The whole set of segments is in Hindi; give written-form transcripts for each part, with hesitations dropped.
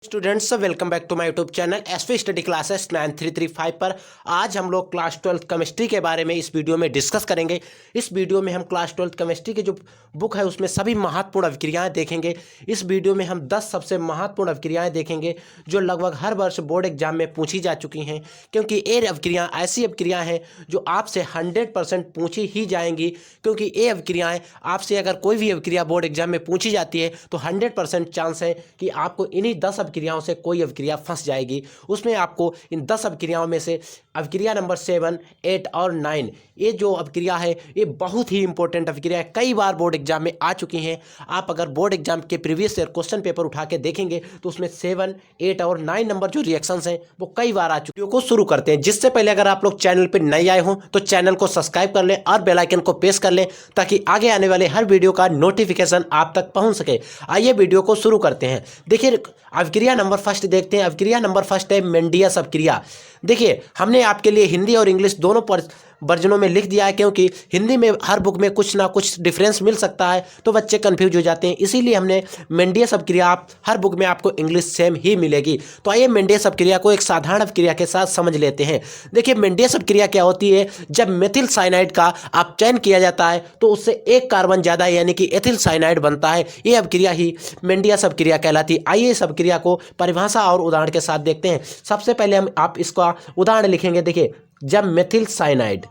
Students welcome back to my YouTube channel SV study classes 9335 पर आज हम लोग क्लास 12th केमिस्ट्री के बारे में इस वीडियो में डिस्कस करेंगे। इस वीडियो में हम क्लास 12th केमिस्ट्री की जो बुक है उसमें सभी महत्वपूर्ण अभिक्रियाएं देखेंगे। इस वीडियो में हम 10 सबसे महत्वपूर्ण अभिक्रियाएं देखेंगे जो लगभग हर वर्ष बोर्ड एग्जाम में पूछी जा चुकी हैं, क्योंकि ये अभिक्रियाएं ऐसी अभिक्रियाएं हैं जो आपसे 100% पूछी ही जाएंगी। क्योंकि ये अभिक्रियाएं आपसे अगर कोई भी अभिक्रिया बोर्ड एग्जाम में पूछी जाती है तो 100% चांस है कि आपको इन्हीं 10 अभिक्रियाओं से कोई अभिक्रिया फंस जाएगी। उसमें आपको इन 10 अभिक्रियाओं में से अभिक्रिया नंबर 7, 8 और 9 ये जो अभिक्रिया है ये बहुत ही इंपॉर्टेंट अभिक्रिया है, कई बार बोर्ड एग्जाम में आ चुकी हैं। आप अगर बोर्ड एग्जाम के प्रीवियस ईयर क्वेश्चन पेपर उठा के देखेंगे तो उसमें 7, 8 और 9 नंबर जो रिएक्शंस हैं वो कई बार आ चुकी हैं। को शुरू करते हैं। जिससे पहले अगर आप लोग चैनल पर नए आए हों तो चैनल को सब्सक्राइब कर लें और बेल आइकन को प्रेस कर लें ताकि आगे आने वाले हर वीडियो का नोटिफिकेशन आप तक पहुंच सके। आइए वीडियो को शुरू करते हैं। देखिए अभिक्रिया नंबर फर्स्ट देखते हैं। अभिक्रिया नंबर फर्स्ट है मेंडियस अभिक्रिया। देखिए हमने आपके लिए हिंदी और इंग्लिश दोनों पर वर्जनों में लिख दिया है, क्योंकि हिंदी में हर बुक में कुछ ना कुछ डिफरेंस मिल सकता है तो बच्चे कंफ्यूज हो जाते हैं, इसीलिए हमने मेंडियस अभिक्रिया आप हर बुक में आपको इंग्लिश सेम ही मिलेगी। तो आइए मेंडियस अभिक्रिया को एक साधारण अभिक्रिया के साथ समझ लेते हैं। देखिए मेंडियस अभिक्रिया क्या होती है, जब मेथिल साइनाइड का अपचयन किया जाता है तो उससे एक कार्बन ज़्यादा यानी कि एथिल साइनाइड बनता है। ये अभिक्रिया ही मेंडियस अभिक्रिया कहलाती है। आइए इस अभिक्रिया को परिभाषा और उदाहरण के साथ देखते हैं। सबसे पहले हम आप इसका उदाहरण लिखेंगे। देखिए जब मेथिल साइनाइड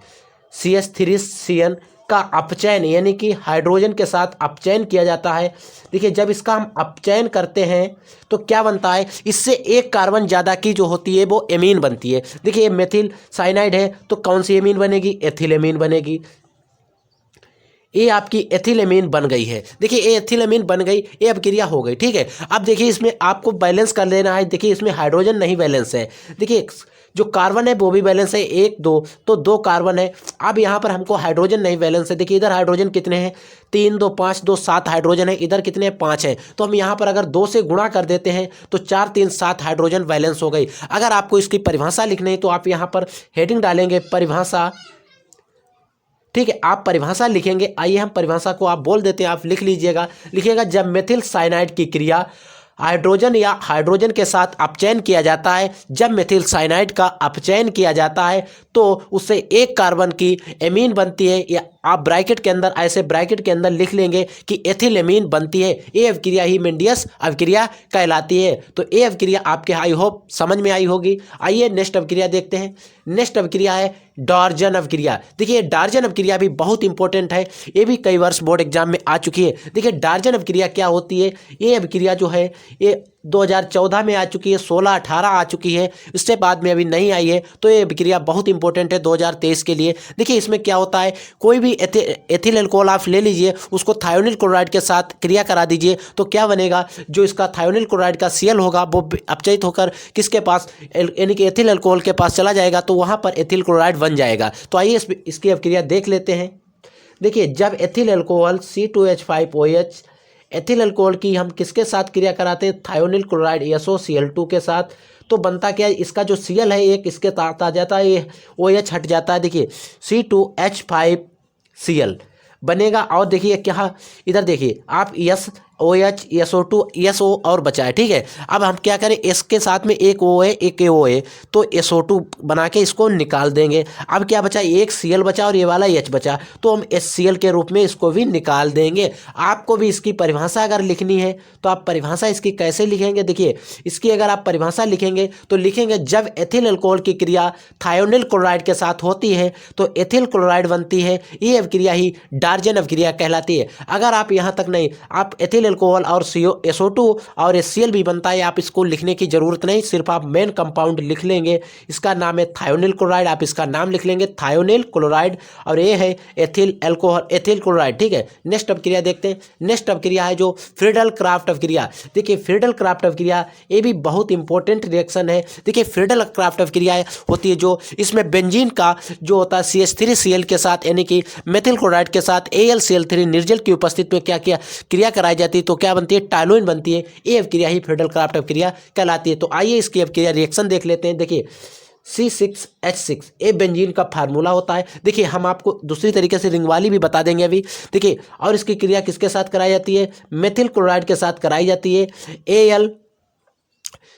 CH3CN का अपचयन यानी कि हाइड्रोजन के साथ अपचयन किया जाता है, देखिए जब इसका हम अपचयन करते हैं तो क्या बनता है, इससे एक कार्बन ज़्यादा की जो होती है वो एमीन बनती है। देखिए ये मेथिल साइनाइड है तो कौन सी एमीन बनेगी, एथिलेमीन बनेगी। ये आपकी एथिलेमीन बन गई है। देखिए ये एथिलेमीन बन गई, ये अभिक्रिया हो गई। ठीक है, अब देखिए इसमें आपको बैलेंस कर लेना है। देखिए इसमें हाइड्रोजन नहीं बैलेंस है। देखिए जो कार्बन है वो भी बैलेंस है, 1 2 तो 2 कार्बन है। अब यहाँ पर हमको हाइड्रोजन नहीं बैलेंस है। देखिए इधर हाइड्रोजन कितने हैं, 3 2 5 2 7 हाइड्रोजन है। इधर कितने हैं, 5 हैं। तो हम यहाँ पर अगर 2 से गुणा कर देते हैं तो 4 3 7 हाइड्रोजन बैलेंस हो गई। अगर आपको इसकी परिभाषा लिखनी है तो आप यहाँ पर हेडिंग डालेंगे परिभाषा। ठीक है, आप परिभाषा लिखेंगे। आइए हम परिभाषा को आप बोल देते हैं, आप लिख लीजिएगा। लिखिएगा जब मेथिल साइनाइड की क्रिया हाइड्रोजन या हाइड्रोजन के साथ अपचयन किया जाता है, जब मेथिल साइनाइड का अपचयन किया जाता है तो उससे एक कार्बन की एमीन बनती है, या आप ब्रैकेट के अंदर ऐसे ब्रैकेट के अंदर लिख लेंगे कि एथिलेमीन बनती है। ये अभिक्रिया ही मेंडियस अभिक्रिया कहलाती है। तो ये अभिक्रिया आपके आई होप समझ में आई होगी। आइए नेक्स्ट अभिक्रिया देखते हैं। नेक्स्ट अभिक्रिया है डार्जन अभिक्रिया। देखिए डार्जन अभिक्रिया भी बहुत इंपॉर्टेंट है, ये भी कई वर्ष बोर्ड एग्जाम में आ चुकी है। देखिए डार्जन अभिक्रिया क्या होती है, ये अभिक्रिया जो है ये 2014 में आ चुकी है, 16 18 आ चुकी है, इससे बाद में अभी नहीं आई है। तो ये अभिक्रिया बहुत इंपॉर्टेंट है 2023 के लिए। देखिए इसमें क्या होता है, कोई भी एथिल अल्कोहल आप ले लीजिए, उसको थायोनिल क्लोराइड के साथ क्रिया करा दीजिए तो क्या बनेगा, जो इसका थायोनिल क्लोराइड का Cl होगा वो अपचयित होकर किसके पास यानी कि एथिल अल्कोहल के पास चला जाएगा तो वहाँ पर एथिल क्लोराइड बन जाएगा। तो आइए इसकी अभिक्रिया देख लेते हैं। देखिए जब ethyl alcohol C2H5OH ethyl alcohol की हम किसके साथ क्रिया कराते हैं, थायोनिल क्लोराइड SOCl2 के साथ, तो बनता क्या है, इसका जो Cl है एक इसके साथ आ जाता है, ये OH हट जाता है। देखिए C2H5Cl बनेगा। और देखिए क्या, इधर देखिए आप OH SO2 SO और बचा है। ठीक है, अब हम क्या करें, इसके साथ में एक O है एक O है तो SO2 बना के इसको निकाल देंगे। अब क्या बचा, एक Cl बचा और ये वाला H बचा, तो हम HCl के रूप में इसको भी निकाल देंगे। आपको भी इसकी परिभाषा अगर लिखनी है तो आप परिभाषा इसकी कैसे लिखेंगे, देखिए इसकी अगर आप परिभाषा लिखेंगे तो लिखेंगे जब एथिल अल्कोहल की क्रिया थायोनिल क्लोराइड के साथ होती है तो एथिल क्लोराइड बनती है। ये अभिक्रिया ही डार्जन अभिक्रिया कहलाती है। अगर आप यहाँ तक नहीं, आप एथिल अल्कोहल और SO2 और HCl भी बनता है, आप इसको लिखने की जरूरत नहीं, सिर्फ आप मेन कंपाउंड लिख लेंगे। इसका नाम है थायोनिल क्लोराइड, आप इसका नाम लिख लेंगे थायोनिल क्लोराइड, और ये है एथिल अल्कोहल एथिल क्लोराइड। ठीक है, नेक्स्ट अभिक्रिया देखते हैं। नेक्स्ट अभिक्रिया है जो फ्रीडल क्राफ्ट अभिक्रिया। देखिए फ्रीडल क्राफ्ट अभिक्रिया ये भी बहुत इंपॉर्टेंट रिएक्शन है। देखिए फ्रीडल क्राफ्ट अभिक्रिया होती है जो इसमें बेंजीन का जो होता है CH3Cl के साथ यानी कि मेथिल क्लोराइड के साथ AlCl3 निर्जल की उपस्थिति में क्या किया क्रिया कराई जाती है तो क्या बनती है, टाइलोइन बनती है। ये अभिक्रिया ही फ्रीडल क्राफ्ट अभिक्रिया कहलाती है। तो आइए इसकी अभिक्रिया रिएक्शन देख लेते हैं। देखिए C6H6 ये बेंजीन का फार्मूला होता है। देखिए हम आपको दूसरी तरीके से रिंग वाली भी बता देंगे अभी। देखिए और इसकी क्रिया किसके साथ कराई जाती है, मेथिल क्लोराइड के साथ कराई जाती है।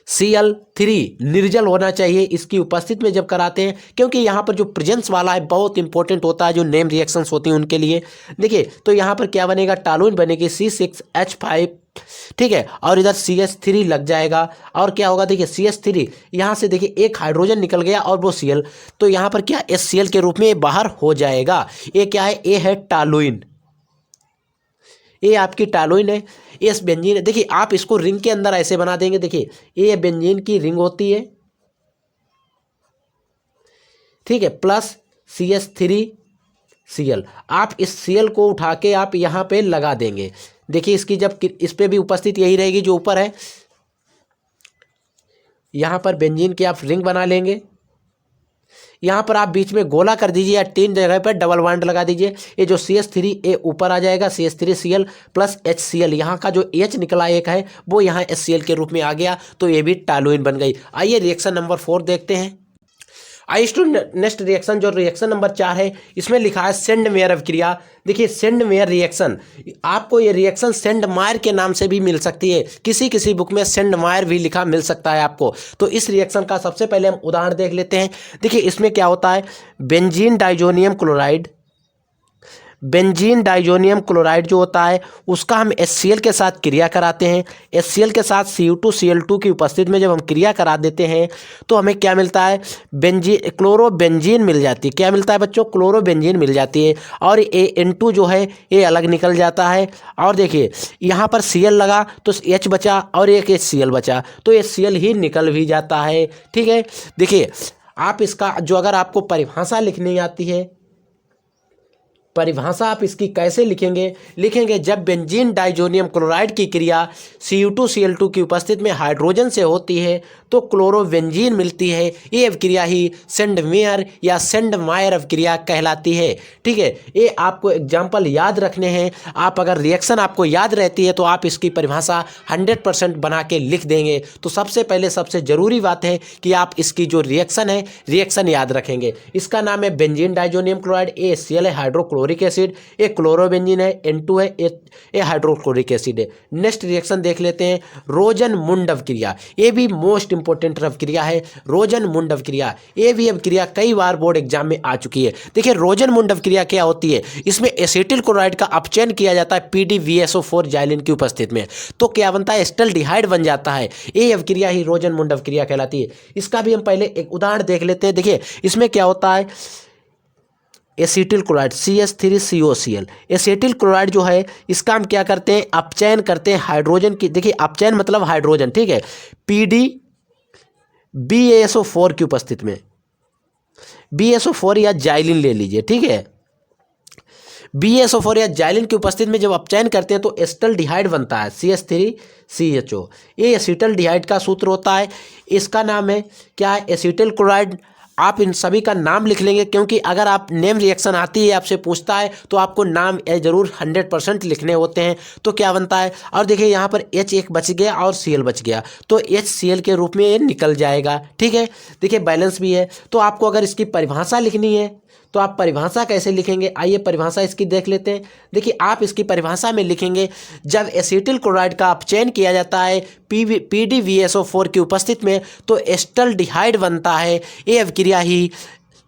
Cl3 निर्जल होना चाहिए इसकी उपस्थिति में जब कराते हैं, क्योंकि यहाँ पर जो प्रेजेंस वाला है बहुत इंपॉर्टेंट होता है जो नेम रिएक्शंस होती हैं उनके लिए। देखिए तो यहाँ पर क्या बनेगा, टॉलूइन बनेगी C6H5, ठीक है, और इधर CH3 लग जाएगा और क्या होगा, देखिए CH3 यहाँ से देखिए एक हाइड्रोजन निकल गया और वो Cl, तो यहाँ पर क्या HCl के रूप में बाहर हो जाएगा। ये क्या है, ये है टॉलूइन, ये आपकी टॉलूइन है, ये बेंजीन है। देखिए आप इसको रिंग के अंदर ऐसे बना देंगे, देखिए ये बेंजीन की रिंग होती है, ठीक है, प्लस CH3Cl। आप इस Cl को उठा के आप यहाँ पे लगा देंगे। देखिए इसकी जब इस पे भी उपस्थिति यही रहेगी जो ऊपर है, यहाँ पर बेंजीन की आप रिंग बना लेंगे। यहाँ पर आप बीच में गोला कर दीजिए या 3 जगह पर डबल बॉन्ड लगा दीजिए। ये जो CH3 ये ऊपर आ जाएगा, CH3Cl प्लस HCl, यहाँ का जो H निकला एक है वो यहाँ HCl के रूप में आ गया, तो ये भी टॉलूइन बन गई। आइए रिएक्शन नंबर 4 देखते हैं। आइए नेक्स्ट रिएक्शन जो रिएक्शन नंबर 4 है, इसमें लिखा है सेंडमेयर अभिक्रिया। देखिए सेंडमेयर रिएक्शन, आपको ये रिएक्शन सेंडमायर के नाम से भी मिल सकती है, किसी किसी बुक में सेंडमायर भी लिखा मिल सकता है आपको। तो इस रिएक्शन का सबसे पहले हम उदाहरण देख लेते हैं। देखिए इसमें क्या होता है, benzene diazonium chloride, benzene diazonium chloride जो होता है उसका हम HCl के साथ क्रिया कराते हैं। HCl के साथ Cu2Cl2 की उपस्थिति में जब हम क्रिया करा देते हैं तो हमें क्या मिलता है, क्लोरोबेंजीन मिल जाती है। क्या मिलता है बच्चों, क्लोरोबेंजीन मिल जाती है, और N2 जो है ये अलग निकल जाता है। और देखिए यहाँ पर Cl लगा तो H बचा और एक HCl बचा, तो HCl ही निकल भी जाता है, ठीक है। देखिए आप इसका जो अगर आपको परिभाषा लिखनी आती है, परिभाषा आप इसकी कैसे लिखेंगे जब बेंजीन डाइजोनियम क्लोराइड की क्रिया Cu2Cl2 की उपस्थिति में हाइड्रोजन से होती है तो क्लोरोबेंजीन मिलती है। ये अभिक्रिया ही सेंडमेयर या सेंडमायर अभिक्रिया कहलाती है, ठीक है। ये आपको एग्जाम्पल याद रखने हैं। आप अगर रिएक्शन आपको याद रहती है तो आप इसकी परिभाषा 100% बना के लिख देंगे। तो सबसे पहले सबसे ज़रूरी बात है कि आप इसकी जो रिएक्शन है रिएक्शन याद रखेंगे। इसका नाम है बेंजीन डाइजोनियम क्लोराइड, HCl है हाइड्रोक्लोरिक एसिड, ये क्लोरोबेंजीन है, N2 है, ये हाइड्रोक्लोरिक एसिड है। नेक्स्ट रिएक्शन देख लेते हैं, रोजन मुंड अभिक्रिया। ये भी मोस्ट इंपॉर्टेंट अभिक्रिया है, रोजन मुंड अभिक्रिया। ये भी अभिक्रिया कई बार बोर्ड एग्जाम में आ चुकी है। देखिए रोजन मुंड अभिक्रिया क्या होती है, इसमें एसिटिल क्लोराइड का अपचयन किया जाता है PDVSO4 जाइलिन की उपस्थिति में, तो क्या बनता है, एस्टल्डिहाइड बन जाता है। ये अभिक्रिया ही रोजन मुंड अभिक्रिया कहलाती है। इसका भी हम पहले एक उदाहरण देख लेते हैं। देखिए इसमें क्या होता है, acetyl chloride CH3COCl, acetyl chloride जो है इसका हम क्या करते हैं, अपचयन करते हैं हाइड्रोजन की। देखिए अपचयन मतलब हाइड्रोजन, ठीक है, PDBSO4 की उपस्थिति में, BSO4 या जाइलिन ले लीजिए, ठीक है, BSO4 या जाइलिन की उपस्थिति में जब अपचयन करते हैं तो एसिटल्डिहाइड बनता है CH3CHO। ये एसिटल्डिहाइड का सूत्र होता है, इसका नाम है क्या है, एसिटिल क्लोराइड। आप इन सभी का नाम लिख लेंगे, क्योंकि अगर आप नेम रिएक्शन आती है आपसे पूछता है तो आपको नाम ज़रूर 100% लिखने होते हैं। तो क्या बनता है, और देखिए यहाँ पर H एक बच गया और Cl बच गया, तो HCl के रूप में ये निकल जाएगा, ठीक है। देखिए बैलेंस भी है। तो आपको अगर इसकी परिभाषा लिखनी है तो आप परिभाषा कैसे लिखेंगे, आइए परिभाषा इसकी देख लेते हैं। देखिए आप इसकी परिभाषा में लिखेंगे, जब एसिटिल क्लोराइड का अपचयन किया जाता है PDVSO4 की उपस्थिति में तो एस्टल्डिहाइड बनता है। ये अभिक्रिया ही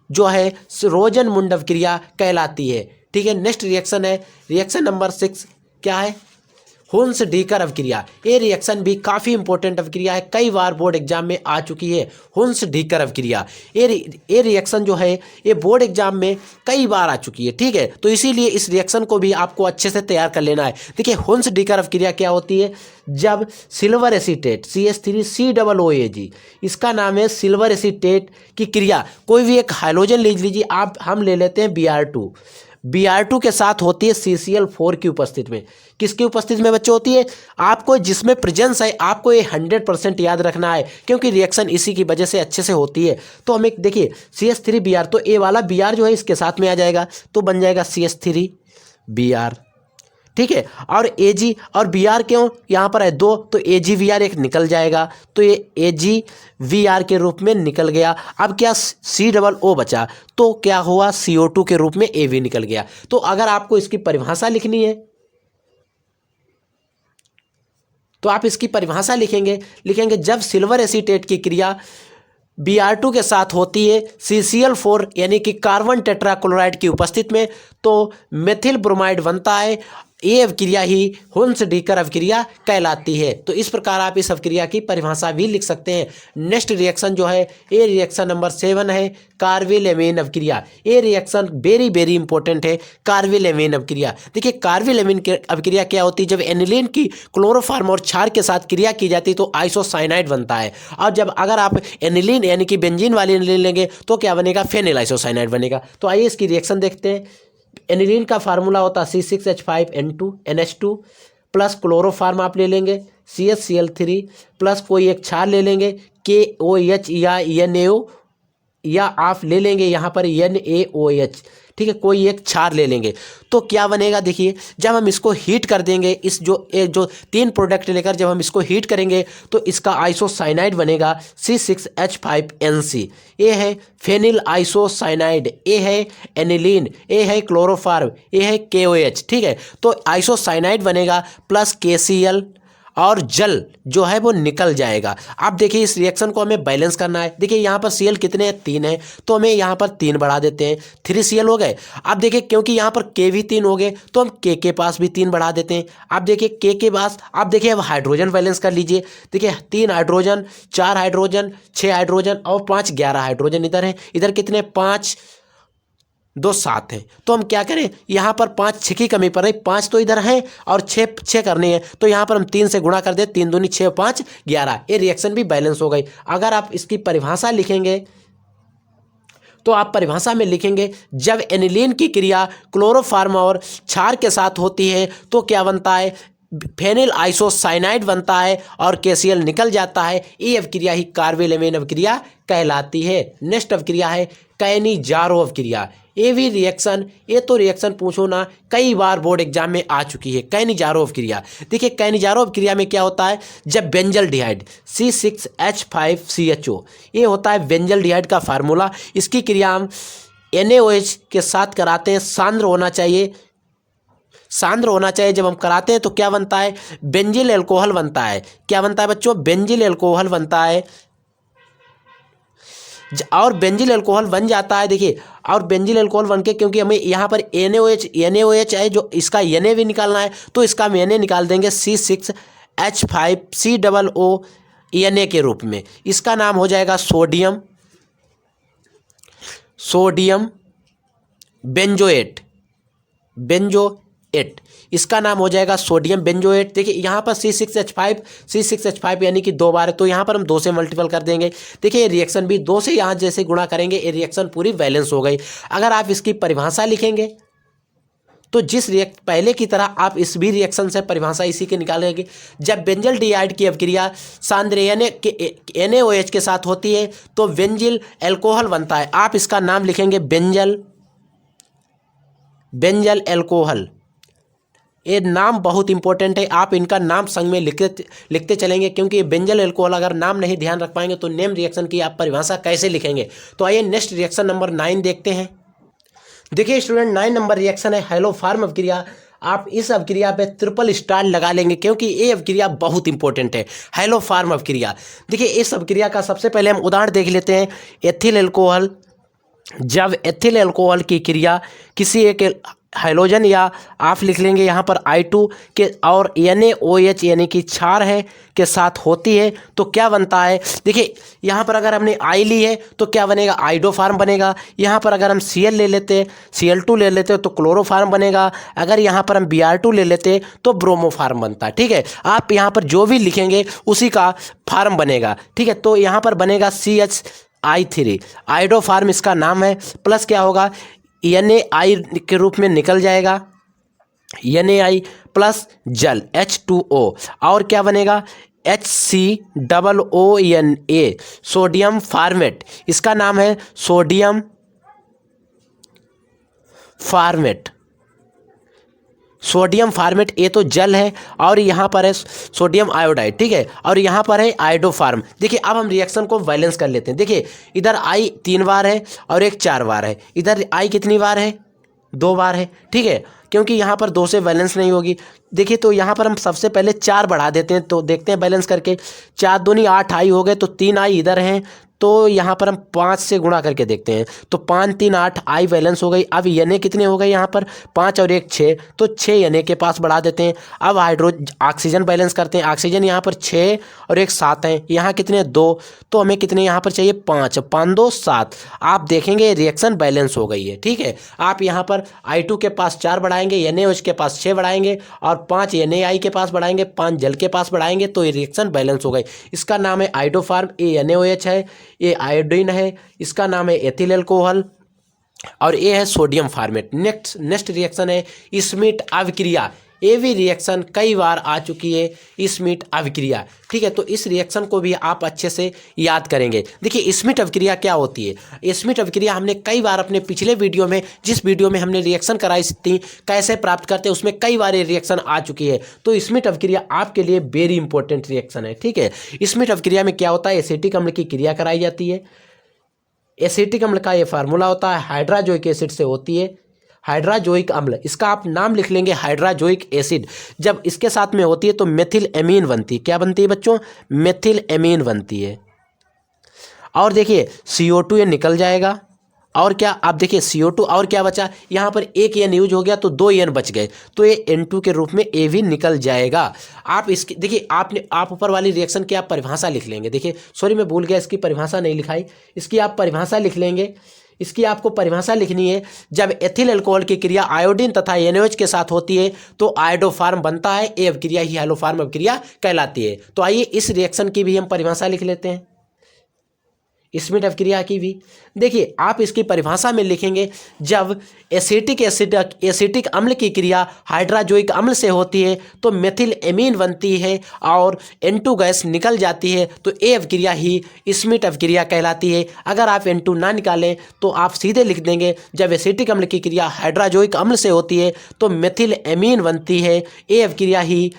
जो है रोजन मुंड अभिक्रिया कहलाती है, ठीक है। नेक्स्ट रिएक्शन है रिएक्शन नंबर 6, क्या है, हुन्स डीकर अभिक्रिया। ये रिएक्शन भी काफ़ी इंपॉर्टेंट अभिक्रिया है, कई बार बोर्ड एग्जाम में आ चुकी है। हुन्स डीकर अभिक्रिया ये रिएक्शन जो है ये बोर्ड एग्जाम में कई बार आ चुकी है, ठीक है। तो इसीलिए इस रिएक्शन को भी आपको अच्छे से तैयार कर लेना है। देखिए हुन्स डीकर अभिक्रिया क्या होती है, जब सिल्वर एसीटेट CH3COOAG, इसका नाम है सिल्वर एसीटेट की क्रिया, कोई भी एक हाइड्रोजन ले लीजिए आप, हम ले लेते हैं Br2 के साथ होती है CCl4 की उपस्थिति में। किसकी उपस्थिति में बच्चे होती है, आपको जिसमें प्रेजेंस है आपको ये 100% याद रखना है, क्योंकि रिएक्शन इसी की वजह से अच्छे से होती है। तो हमें देखिए CH3Br, तो ए वाला Br जो है इसके साथ में आ जाएगा, तो बन जाएगा CH3Br, ठीक है। और Ag और Br क्यों यहाँ पर है 2, तो AgVr एक निकल जाएगा, तो ये AgVr के रूप में निकल गया। अब क्या COO बचा, तो क्या हुआ CO2 के रूप में Av निकल गया। तो अगर आपको इसकी परिभाषा लिखनी है तो आप इसकी परिभाषा लिखेंगे जब सिल्वर एसीटेट की क्रिया Br2 के साथ होती है CCl4 यानी कि कार्बन टेट्राक्लोराइड की उपस्थिति में, तो मेथिल ब्रोमाइड बनता है। ये अवक्रिया ही हुन्स-डीकर अवक्रिया कहलाती है। तो इस प्रकार आप इस अवक्रिया की परिभाषा भी लिख सकते हैं। नेक्स्ट रिएक्शन जो है ये रिएक्शन नंबर 7 है, कार्बिल-एमीन अवक्रिया। ये रिएक्शन वेरी वेरी इंपॉर्टेंट है, कार्बिल-एमीन अवक्रिया। देखिए कार्बिल-एमीन अवक्रिया क्या होती है, जब एनिलीन की क्लोरोफॉर्म और क्षार के साथ क्रिया की जाती है तो आइसोसाइनाइड बनता है। और जब अगर आप एनिलीन यानी कि बेंजीन वाली एनिलीन लेंगे तो क्या बनेगा, फेनिल आइसोसाइनाइड बनेगा। तो आइए इसकी रिएक्शन देखते हैं। एनिलीन का फार्मूला होता है C6H5N2 NH2 प्लस क्लोरोफार्म आप ले लेंगे CHCl3 प्लस कोई एक क्षार ले लेंगे KOH या NaO या आप ले लेंगे यहाँ पर NaOH, ठीक है, कोई एक क्षार ले लेंगे। तो क्या बनेगा, देखिए जब हम इसको हीट कर देंगे, इस जो 3 प्रोडक्ट लेकर जब हम इसको हीट करेंगे तो इसका आइसोसाइनाइड बनेगा C6H5NC। ये है फेनिल आइसोसाइनाइड, ये है एनिलीन, ये है क्लोरोफार्म, ये है KOH, ठीक है। तो आइसोसाइनाइड बनेगा प्लस KCl और जल जो है वो निकल जाएगा। अब देखिए इस रिएक्शन को हमें बैलेंस करना है। देखिए यहाँ पर Cl कितने हैं, 3 है, तो हमें यहाँ पर 3 बढ़ा देते हैं, 3Cl हो गए। अब देखिए क्योंकि यहाँ पर K भी 3 हो गए तो हम K के पास भी 3 बढ़ा देते हैं। अब देखिए K के पास, अब देखिए अब हाइड्रोजन बैलेंस कर लीजिए। देखिए 3 हाइड्रोजन, 4 हाइड्रोजन, 6 हाइड्रोजन और 5 11 हाइड्रोजन इधर है। इधर कितने, 5 2 7 है। तो हम क्या करें, यहाँ पर 5 6 की कमी पर है, 5 तो इधर है और 6 करनी है, तो यहाँ पर हम 3 से गुणा कर दे, 3 दूनी 6 5 11। ये रिएक्शन भी बैलेंस हो गई। अगर आप इसकी परिभाषा लिखेंगे तो आप परिभाषा में लिखेंगे जब एनिलीन की क्रिया क्लोरोफार्म और क्षार के साथ होती है तो क्या बनता है, फेनिल आइसोसाइनाइड बनता है और KCl निकल जाता है। ये अवक्रिया ही कार्बिल-एमीन अवक्रिया कहलाती है। नेक्स्ट अवक्रिया है कैनिजारो अवक्रिया। ये भी रिएक्शन, ये तो रिएक्शन पूछो ना, कई बार बोर्ड एग्जाम में आ चुकी है। कैनिजारो अवक्रिया, देखिए कैनिजारो अवक्रिया में क्या होता है, जब बेंजल्डिहाइड C6H5CHO, ये होता है बेंजल्डिहाइड का फार्मूला। इसकी क्रिया हम NaOH के साथ कराते हैं, सांद्र होना चाहिए, सांद्र होना चाहिए। जब हम कराते हैं तो क्या बनता है, बेंजिल एल्कोहल बनता है। क्या बनता है बच्चों, बेंजिल एल्कोहल बनता है। और बेंजिल एल्कोहल बन जाता है, देखिए और बेंजिल एल्कोहल बन के, क्योंकि हमें यहाँ पर NaOH है जो इसका Na भी निकालना है, तो इसका हम Na निकाल देंगे C6H5COO Na के रूप में। इसका नाम हो जाएगा सोडियम बेंजोएट, इसका नाम हो जाएगा सोडियम बेंजोएट। देखिए यहाँ पर C6H5 यानी कि 2 बार है, तो यहाँ पर हम 2 से मल्टीपल कर देंगे। देखिए ये रिएक्शन भी 2 से यहाँ जैसे गुणा करेंगे, ये रिएक्शन पूरी बैलेंस हो गई। अगर आप इसकी परिभाषा लिखेंगे तो पहले की तरह आप इस भी रिएक्शन से परिभाषा इसी के निकालेंगे। जब बेंजल्डिहाइड की अवक्रिया सांद्र NaOH के साथ होती है तो बेंजिल एल्कोहल बनता है। आप इसका नाम लिखेंगे बेंजल एल्कोहल। ये नाम बहुत इंपॉर्टेंट है, आप इनका नाम संग में लिखते चलेंगे, क्योंकि ये बेंजल एल्कोहल अगर नाम नहीं ध्यान रख पाएंगे तो नेम रिएक्शन की आप परिभाषा कैसे लिखेंगे। तो आइए नेक्स्ट रिएक्शन नंबर 9 देखते हैं। देखिए स्टूडेंट 9 नंबर रिएक्शन है हैलोफार्म अवक्रिया। आप इस अवक्रिया पे ट्रिपल स्टार लगा लेंगे क्योंकि ये अवक्रिया बहुत इंपॉर्टेंट है, हैलोफार्म अवक्रिया। देखिए इस अवक्रिया का सबसे पहले हम उदाहरण देख लेते हैं। एथिल एल्कोहल, जब एथिल एल्कोहल की क्रिया किसी एक हाइड्रोजन या आप लिख लेंगे यहाँ पर I2 के और NaOH यानी कि क्षार है के साथ होती है तो क्या बनता है। देखिए यहाँ पर अगर हमने I ली है तो क्या बनेगा, आइडोफार्म बनेगा। यहाँ पर अगर हम Cl ले लेते, Cl2 ले लेते तो क्लोरोफार्म बनेगा। अगर यहाँ पर हम Br2 ले लेते तो ब्रोमोफार्म बनता है। ठीक है, आप यहाँ पर जो भी लिखेंगे उसी का फार्म बनेगा। ठीक है, तो यहाँ पर बनेगा CHI3 आइडोफार्म इसका नाम है, प्लस क्या होगा NaI के रूप में निकल जाएगा, NaI प्लस जल H2O और क्या बनेगा HCOONA सोडियम फार्मेट, इसका नाम है सोडियम फार्मेट। सोडियम फार्मेट ये तो जल है और यहाँ पर है सोडियम आयोडाइड। ठीक है, और यहाँ पर है आइडोफार्म। देखिए अब हम रिएक्शन को बैलेंस कर लेते हैं। देखिए इधर I 3 बार है और एक 4 बार है, इधर I कितनी बार है, 2 बार है। ठीक है, क्योंकि यहाँ पर 2 से बैलेंस नहीं होगी। देखिए तो यहाँ पर हम सबसे पहले 4 बढ़ा देते हैं, तो देखते हैं बैलेंस करके। 4 दूनी 8 आई हो गए, तो 3 आई इधर हैं, तो यहाँ पर हम 5 से गुणा करके देखते हैं, तो 5 3 8 आई बैलेंस हो गई। अब एन कितने हो गए यहाँ पर 5 और 1 6, तो 6 एन के पास बढ़ा देते हैं। अब ऑक्सीजन बैलेंस करते हैं। ऑक्सीजन यहाँ पर 6 और 1 7 है, यहाँ कितने 2, तो हमें कितने यहाँ पर चाहिए 5, 5 2 7। आप देखेंगे रिएक्शन बैलेंस हो गई है, ठीक है। आप यहाँ पर I2 के पास 4 बढ़ाएंगे, NaOH के पास 6 बढ़ाएंगे और 5 NaI के पास बढ़ाएंगे, 5 जल के पास बढ़ाएंगे, तो ये रिएक्शन बैलेंस हो गई। इसका नाम है आइडोफार्म, ये NaOH है, ये आयोडीन है, इसका नाम है एथिल अल्कोहल और ये है सोडियम फार्मेट। नेक्स्ट रिएक्शन है स्मिथ अभिक्रिया। ये भी रिएक्शन कई बार आ चुकी है, स्मिथ अभिक्रिया, ठीक है। तो इस रिएक्शन को भी आप अच्छे से याद करेंगे। देखिए स्मिथ अभिक्रिया क्या होती है। स्मिथ अभिक्रिया हमने कई बार अपने पिछले वीडियो में, जिस वीडियो में हमने रिएक्शन कराई थी कैसे प्राप्त करते हैं, उसमें कई बार ये रिएक्शन आ चुकी है। तो स्मिथ अभिक्रिया आपके लिए वेरी इंपॉर्टेंट रिएक्शन है, ठीक है। स्मिथ अभिक्रिया में क्या होता है, एसिटिक अम्ल की क्रिया कराई जाती है। एसिटिक अम्ल का ये फार्मूला होता है, हाइड्राजोइक एसिड से होती है। हाइड्राजोइक अम्ल, इसका आप नाम लिख लेंगे हाइड्राजोइक एसिड। जब इसके साथ में होती है तो मेथिल एमीन बनती है। क्या बनती है बच्चों, मेथिल एमीन बनती है। और देखिए CO2 ये निकल जाएगा, और क्या आप देखिए CO2 और क्या बचा, यहाँ पर एक एन यूज हो गया तो 2 एन बच गए, तो ये N2 के रूप में ए भी निकल जाएगा। आप इसकी देखिए आप ऊपर वाली रिएक्शन की आप परिभाषा लिख लेंगे। देखिए सॉरी मैं भूल गया, इसकी परिभाषा नहीं लिखाई, इसकी आप परिभाषा लिख लेंगे। इसकी आपको परिभाषा लिखनी है, जब एथिल अल्कोहल की क्रिया आयोडीन तथा NaOH के साथ होती है तो आयोडोफार्म बनता है। ये अभिक्रिया ही हैलोफार्म अभिक्रिया कहलाती है। तो आइए इस रिएक्शन की भी हम परिभाषा लिख लेते हैं, स्मिथ अभिक्रिया की भी। देखिए आप इसकी परिभाषा में लिखेंगे, जब एसिटिक अम्ल की क्रिया हाइड्राजोइक अम्ल से होती है तो मेथिल एमीन बनती है और N2 गैस निकल जाती है, तो ये अभिक्रिया ही स्मिथ अभिक्रिया कहलाती है। अगर आप N2 ना निकालें तो आप सीधे लिख देंगे, जब एसिटिक अम्ल की क्रिया हाइड्राजोइक अम्ल से होती है तो मेथिल एमीन बनती है। ये अभिक्रिया ही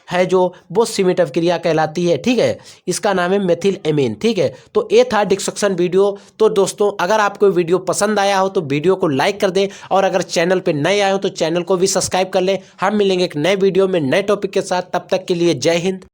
है जो वो स्मिथ अभिक्रिया कहलाती है, ठीक है। इसका नाम है मेथिल एमीन, ठीक है। तो ये था डिस्कशन वीडियो। तो दोस्तों अगर आपको वीडियो पसंद आया हो तो वीडियो को लाइक कर दें, और अगर चैनल पे नए आए हो तो चैनल को भी सब्सक्राइब कर लें। हम मिलेंगे एक नए वीडियो में नए टॉपिक के साथ, तब तक के लिए जय हिंद।